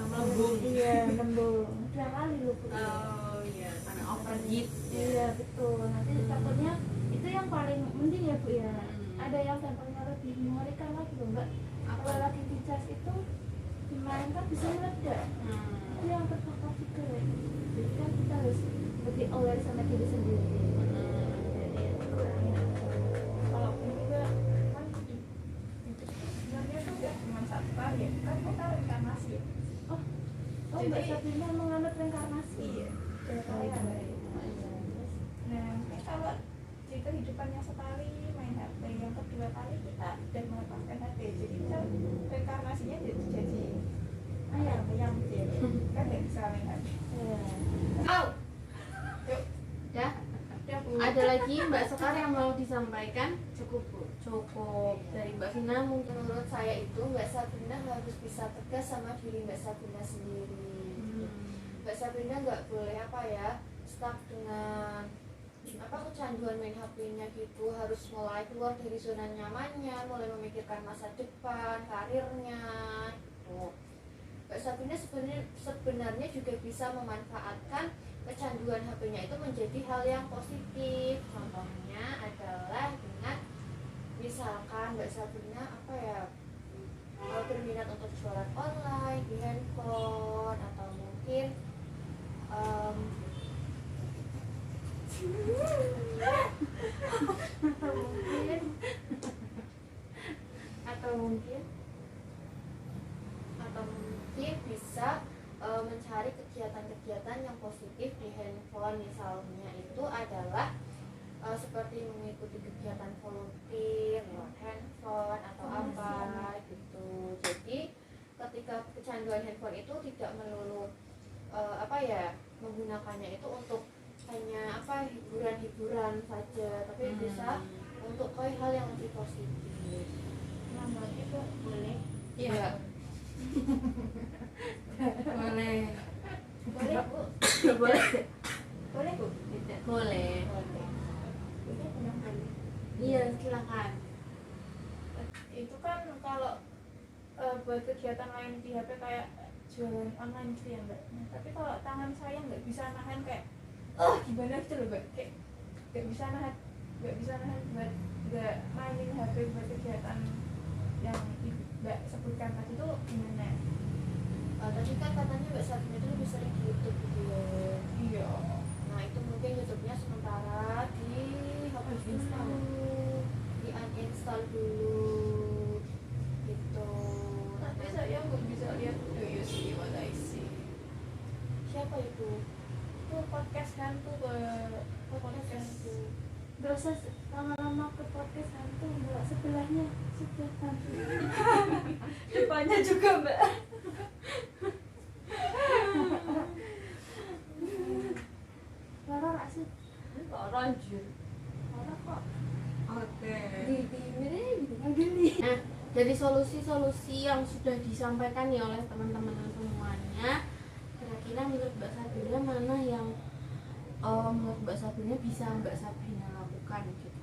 melembung. Iya, melembung 2 kali loh Bu. Oh iya, karena overheat. Iya betul, nanti takutnya itu yang paling mending ya Bu ya. Ada yang dampaknya lebih mengerikan lagi loh Mbak. Kalau lagi di cas itu dimainkan bisa meledak. Itu yang terbakar juga. Jadi kan kita harus lebih aware sama diri sendiri. Jadi kurangin aja. Kalau ini juga kan itu sebenarnya tuh nggak cuma satu kali ya, kan kita reinkarnasi ya. Oh Jadi- Mbak Sabrina menganut reinkarnasi. Iya. Oh, iya. Nah, mungkin kalau di kehidupannya sekali main HP, yang kedua kali kita udah melepaskan HP, jadi kita reinkarnasinya jadi ayam kecil, kan nggak bisa main HP. Iya. Oh, Yuk, ya. udah Bu. Ada lagi Mbak Sekar yang mau disampaikan? Cukup Bu. Cukup. Dari Mbak Vina mungkin. Menurut saya itu Mbak Sabrina harus bisa tegas sama diri Mbak Sabrina sendiri. Mbak Sabrina nggak boleh apa ya, stuck dengan kecanduan main HP-nya gitu, harus mulai keluar dari zona nyamannya, mulai memikirkan masa depan, karirnya gitu. Mbak Sabrina sebenarnya juga bisa memanfaatkan kecanduan HP-nya itu menjadi hal yang positif. Contohnya adalah dengan misalkan Mbak Sabrina berminat untuk jualan online di handphone, atau mungkin atau mungkin bisa mencari kegiatan-kegiatan yang positif di handphone. Misalnya itu adalah seperti mengikuti kegiatan volunteer lewat handphone atau apa gitu. Jadi ketika kecanduan handphone itu tidak melulu menggunakannya itu untuk hanya hiburan-hiburan saja, tapi bisa untuk hal yang lebih positif. Nambah itu boleh. Iya. Boleh. Boleh Bu. Boleh. Boleh Bu. Boleh. Ini yang boleh. Iya, silakan. Itu kan kalau buat kegiatan lain di HP kayak jualan online gitu ya Mbak. Nah, tapi kalau tangan saya nggak bisa nahan kayak gimana gitu loh Mbak, kayak nggak bisa nahan buat nggak mainin HP buat kegiatan yang Mbak sebutkan tadi tuh gimana? Tadi kan katanya Mbak Sabrina itu lebih sering di YouTube gitu ya. Iya. Nah itu mungkin YouTube-nya sementara dihapus dulu, di uninstall dulu gitu. Tapi saya nggak bisa lihat do you see what I see. Siapa itu? Itu podcast hantu podcast itu. Dosa lama-lama ke podcast hantu Mbak, sebelahnya sudah hantu. Depannya juga Mbak. Lara nggak sih? Orang anjir. Lara kok Oke. gini. Nah, dari solusi-solusi yang sudah disampaikan nih oleh teman-teman semuanya, kira-kira menurut Mbak Sabrina mana yang menurut Mbak Sabrina bisa Mbak Sabrina lakukan gitu?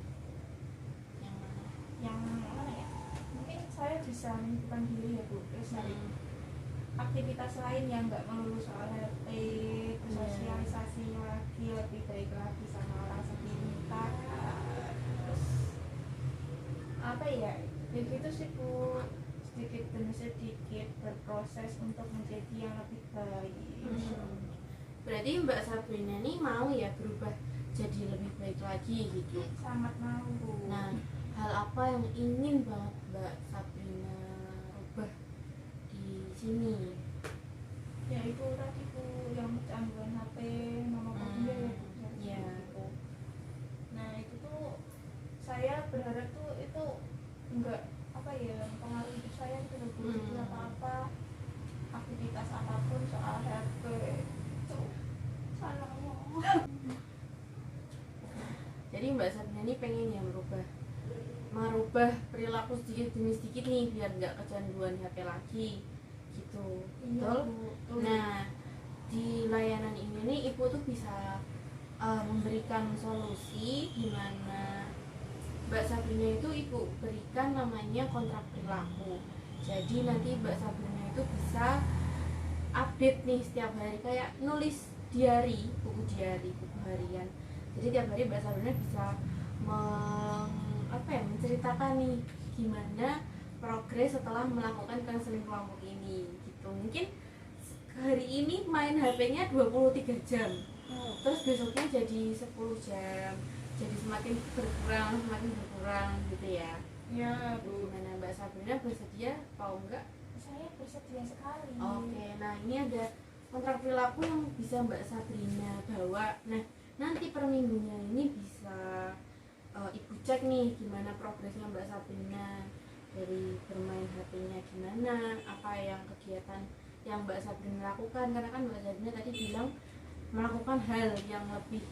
Yang mana? yang mana ya? Mungkin saya bisa menyibukkan diri ya Bu, terus cari aktivitas lain yang nggak melulu soal HP, bersosialisasi lagi, lebih baik lagi sama orang sekitar. Terus apa ya gitu sih Bu, sedikit demi sedikit berproses untuk menjadi yang lebih baik. Berarti Mbak Sabrina nih mau ya berubah jadi lebih baik lagi gitu. Sangat mau Bu. Nah, hal apa yang ingin banget Mbak Sabrina ubah di sini? Ya itu tadi Bu, yang kecanduan HP nomor dia ya Bu. Iya. Gitu. Nah itu tuh saya berharap tuh itu enggak pengaruh hidup saya gitu loh Bu. Jadi apa-apa aktivitas apapun soal HP itu salah. Jadi Mbak Sabrina ini pengen ya merubah perilaku sedikit demi sedikit nih biar nggak kecanduan HP lagi gitu. Iya Betul? Bu. Nah, di layanan ini nih Ibu tuh bisa memberikan solusi di mana Mbak Sabrina itu Ibu berikan namanya kontrak perilaku. Jadi nanti Mbak Sabrina itu bisa update nih setiap hari, kayak nulis buku harian. Jadi tiap hari Mbak Sabrina bisa menceritakan nih gimana progres setelah melakukan konseling kelompok ini gitu. Mungkin hari ini main HP-nya 23 jam. terus besoknya jadi 10 jam, jadi semakin berkurang gitu ya. Ya Bu, Gimana Mbak Sabrina, bersedia atau enggak? saya bersedia sekali. Oke, nah ini ada kontrak perilaku yang bisa Mbak Sabrina bawa. Nah, nanti per minggunya ini bisa Ibu cek nih gimana progresnya Mbak Sabrina, dari bermain HP-nya gimana, apa yang kegiatan yang Mbak Sabrina lakukan, karena kan Mbak Sabrina tadi bilang melakukan hal yang lebih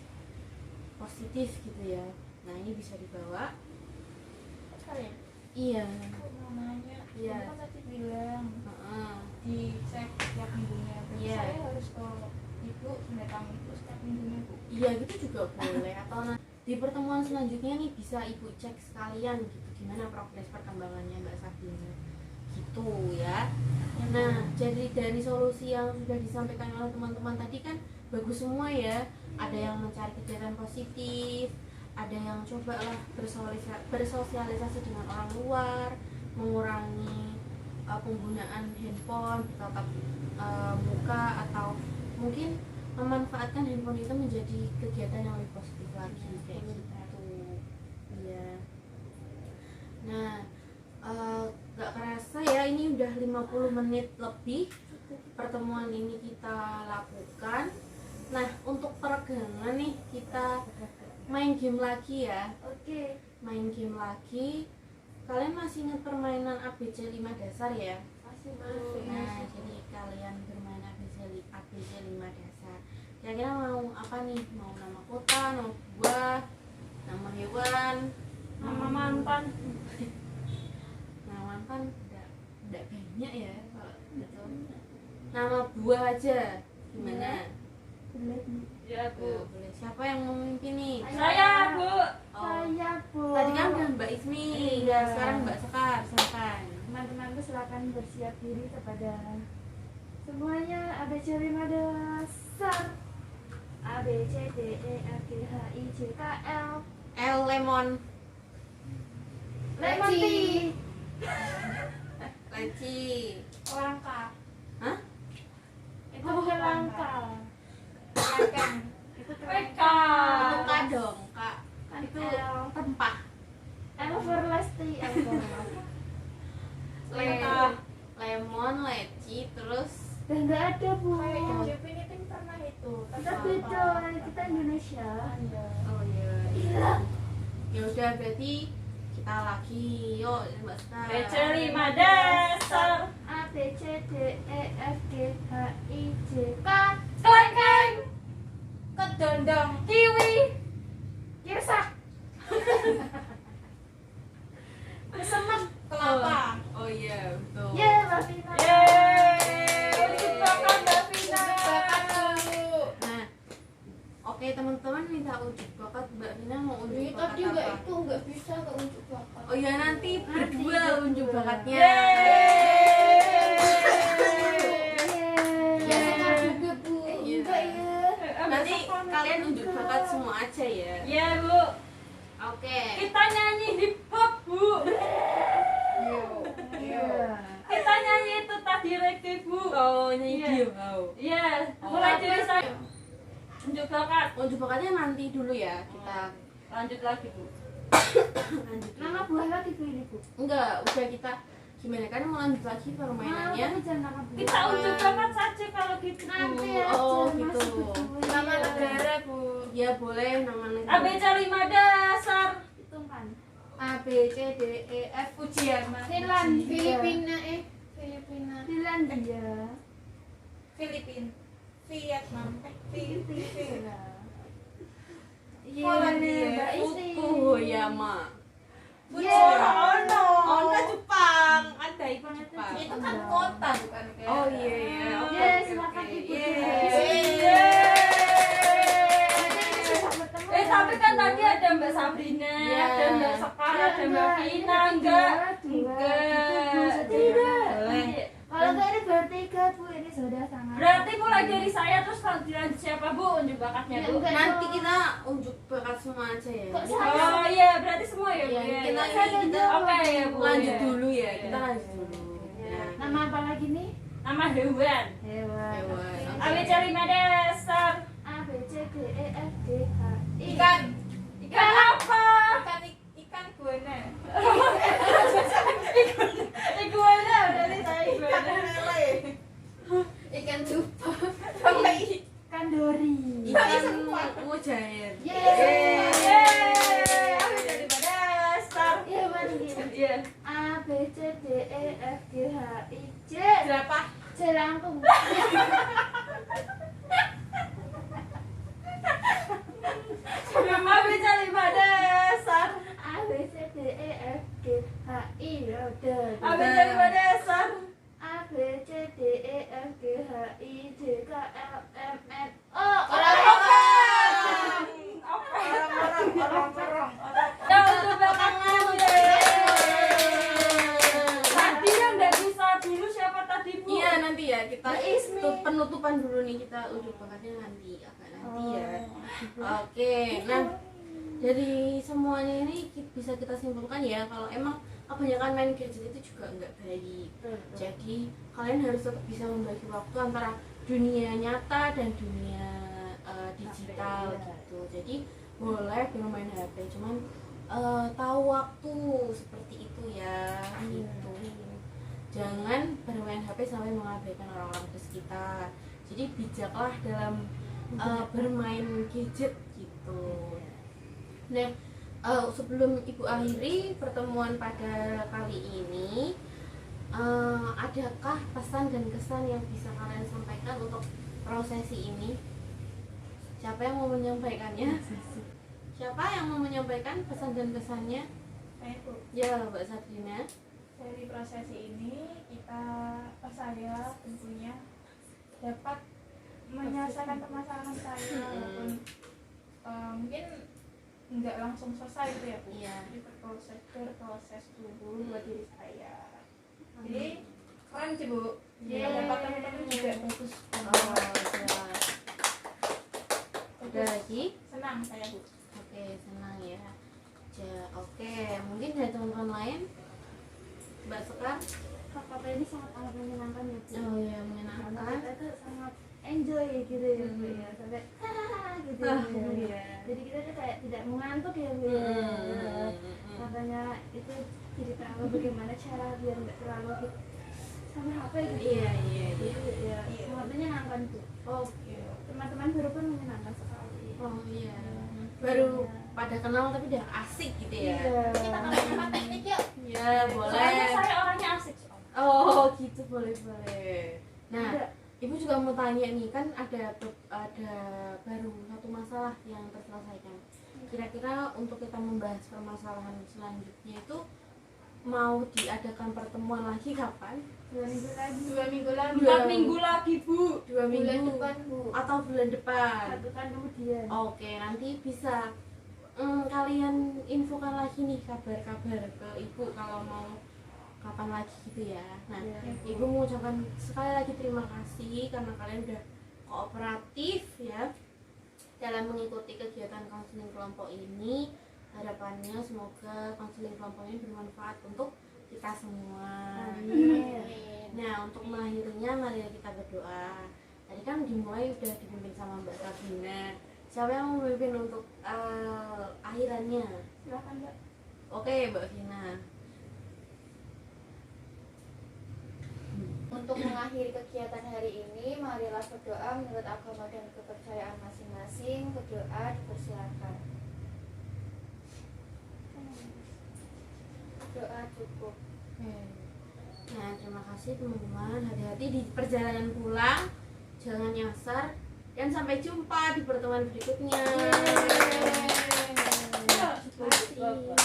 positif gitu ya. Nah, ini bisa dibawa. Sekali. Iya. Aku mau nanya, Iya. Ibu kan tadi bilang Heeh. dicek setiap minggunya. Berarti Iya. saya harus ke Ibu mendatangi itu setiap minggunya Bu. Iya, gitu juga boleh. Atau di pertemuan selanjutnya nih bisa Ibu cek sekalian gitu gimana progres perkembangannya Mbak Sabrina gitu ya. Nah, jadi dari solusi yang sudah disampaikan oleh teman-teman tadi kan bagus semua ya. Ada yang mencari kegiatan positif, ada yang cobalah bersosialisasi dengan orang luar, mengurangi penggunaan handphone bertatap muka, atau mungkin memanfaatkan handphone itu menjadi kegiatan yang lebih positif lagi kayak gitu. Iya. Nah, gak kerasa ya ini udah 50 menit lebih pertemuan ini kita lakukan. Nah, untuk peregangan nih kita main game lagi ya. Oke. Main game lagi. Kalian masih ingat permainan ABC 5 dasar ya? Masih Nah, jadi kalian bermain ABC 5 dasar. Kira-kira mau apa nih? Mau nama kota, nama buah, nama hewan, Nama mantan. nama mantan enggak banyak ya kalau gitu. Nama buah aja. Gimana? Ya Bu. Boleh. Siapa yang mau memimpin nih? Saya Bu. Oh. Saya Bu. Tadi kan udah Mbak Ismi, Iya. sekarang Mbak Sekar, silakan. Teman-temanku silakan bersiap diri kepada semuanya. ABC 5 dasar. A B C D E F G H I J K L. L lemon, Lemon tea. leci. Langka. Hah? Itu Oh, bukan langka. Langkang. Itu PK. Itu Kak dong, Kak. kan Itu L. tempah. Everlasting. Lemon, leci, terus Dan nggak ada Bu. Kayaknya Jepin pernah itu. Kita beda, kita Indonesia. oh iya. Iya. Ya udah berarti kita lagi. Yuk, Mbak Sekar. ABC 5 dasar. A B C D E F G H I J K. Kelengkeng. Kedondong. Kiwi. Kirsak. Kesemek. Kelapa. Oh iya, betul. Ya, Mbak Vina. Yeay. Unjuk bakat Mbak Vina. Nah, oke teman-teman minta unjuk bakat. Mbak Vina mau unjuk Ini bakat tadi nggak apa? itu nggak bisa ke unjuk bakat. Oh iya, nanti berdua unjuk bakatnya. Ya Sekar juga Bu. Iya. Enggak ya. Nanti kalian unjuk bakat semua aja ya. Ya Bu. Oke. Kita nyanyi hip hop Bu. Iya. Kita nyanyi itu tadi reggae Bu. Oh, nyanyi Iya. dia mau. Iya. Mulai dari saya. Unjuk bakat. Unjuk bakatnya nanti dulu ya. Kita Lanjut lagi Bu. lanjut. Nama buah lagi Bu ini Bu. Enggak, udah kita gimana kan mau lanjut lagi Nah, permainannya. tapi jangan nama buah. Kita unjuk bakat saja kalau gitu. Nanti Oh, aja gitu. masih berdua. Nama negara Bu. Ya boleh nama negara. ABC 5 dasar. Hitung kan. A B C D E F ujian Mas. Finlandia. Filipina. Finlandia. Filipina. Vietnam. Filipina. Iya, Polandia. Mbak Isi. Fukuyama. Bujono. Oh, enggak Jepang. Ada itu Jepang. Itu kan kota bukan kayak. Oh iya iya. Oke, Ya, oke, silakan oke. Ibu. Tapi kan tadi ada Mbak Sabrina, Iya. ada Mbak Sekar, ada Mbak Vina, enggak? Tidak. Boleh. Kalau enggak ini bertiga Bu, ini sudah sangat. Berarti mulai dari saya terus lanjut siapa Bu unjuk bakatnya Ya, Bu? enggak. Nanti kita unjuk bakat semua aja ya. Kok Oh iya, berarti semua ya Bu. Iya, ya? kita Ya. ini kita Oke ya Bu. lanjut ya. dulu ya. Iya. Kita lanjut dulu. Nah, Nama apa lagi nih? Nama hewan. Hewan. hewan. ABC 5 dasar. A B B C D E F G H I. Ikan apa? ikan iguana. Iguana, berarti saya iguana. Ikan dupa. Ikan dori. Ikan mujair. Yeay. Yeay, aku jadi dasar. Iya mandi. Iya. A B C D E F G H I J. Jerapah. Jelangkung. Cuma bisa 5 dasar. A B C D E F G H I roda. Aku jadi 5 dasar. A B C D E F G H I J K L M N O. Orang-orang. Apa? Orang-orang. Yang untuk belakangan tadi yang nggak bisa dulu siapa tadi Bu? Iya nanti ya kita Ismi. penutupan dulu nih, kita ujung bakatnya nanti agak nanti ya. Oke, nah dari semuanya ini bisa kita simpulkan ya kalau emang kebanyakan main gadget itu juga nggak baik. Jadi kalian harus tetap bisa membagi waktu antara dunia nyata dan dunia digital gitu. Jadi boleh bermain HP, cuman tahu waktu seperti itu ya gitu. Jangan bermain HP sampai mengabaikan orang-orang di sekitar. Jadi bijaklah dalam bermain gadget gitu. Nah, sebelum Ibu akhiri pertemuan pada kali ini, adakah pesan dan kesan yang bisa kalian sampaikan untuk prosesi ini? Siapa yang mau menyampaikannya? Siapa yang mau menyampaikan pesan dan kesannya? Itu Ya, Mbak Sabrina. dari prosesi ini saya tentunya dapat menyelesaikan permasalahan saya walaupun mungkin nggak langsung selesai gitu ya Bu. Iya. Jadi berproses dulu buat diri saya. Jadi keren sih Bu. Iya. Dapat teman-teman juga bagus. Oh, jelas. Ada lagi? Senang saya Bu. Oke, senang ya. Oke, mungkin dari teman-teman lain, Mbak Sekar. KKP ini sangat amat menyenangkan ya Bu. Oh ya, Karena menyenangkan. kita tuh sangat enjoy gitu ya Bu ya, sampai hahaha gitu ya. Iya. Jadi kita tuh kayak tidak mengantuk ya Bu ya. Makanya itu jadi tahu bagaimana cara biar nggak terlalu hit sama HP gitu. Iya, iya, iya. Jadi ya sangat menyenangkan tuh. Oke. Teman-teman baru pun menyenangkan sekali. Oh iya. Baru pada kenal tapi udah asik gitu ya. Iya. Kita sama teknik yuk. Ya, Soalnya boleh. saya orangnya asik soalnya. Oh, gitu boleh. Nah, Ada. Ibu juga mau tanya nih, kan ada baru satu masalah yang terselesaikan. Kira-kira untuk kita membahas permasalahan selanjutnya itu mau diadakan pertemuan lagi kapan? 2 minggu lagi. 2 minggu lagi. 4 minggu lagi Bu. 2 minggu Bulan depan Bu. atau bulan depan? Satu kan kemudian. Oke, nanti bisa kalian infokan lagi nih kabar-kabar ke Ibu kalau mau kapan lagi gitu ya. Nah, Iya. Ibu mengucapkan sekali lagi terima kasih karena kalian udah kooperatif ya dalam mengikuti kegiatan konseling kelompok ini. Harapannya semoga konseling kelompok ini bermanfaat untuk kita semua. Amin. Nah, untuk mengakhirinya mari kita berdoa. Tadi kan dimulai udah dipimpin sama Mbak Sabrina. Siapa yang mau memimpin untuk akhirannya? Silakan Mbak. Oke, Mbak Vina. Untuk mengakhiri kegiatan hari ini, marilah berdoa menurut agama dan kepercayaan masing-masing. Berdoa dipersilakan. Doa cukup. Nah, terima kasih teman-teman. Hati-hati di perjalanan pulang, jangan nyasar, dan sampai jumpa di pertemuan berikutnya. Yeay. Terima kasih.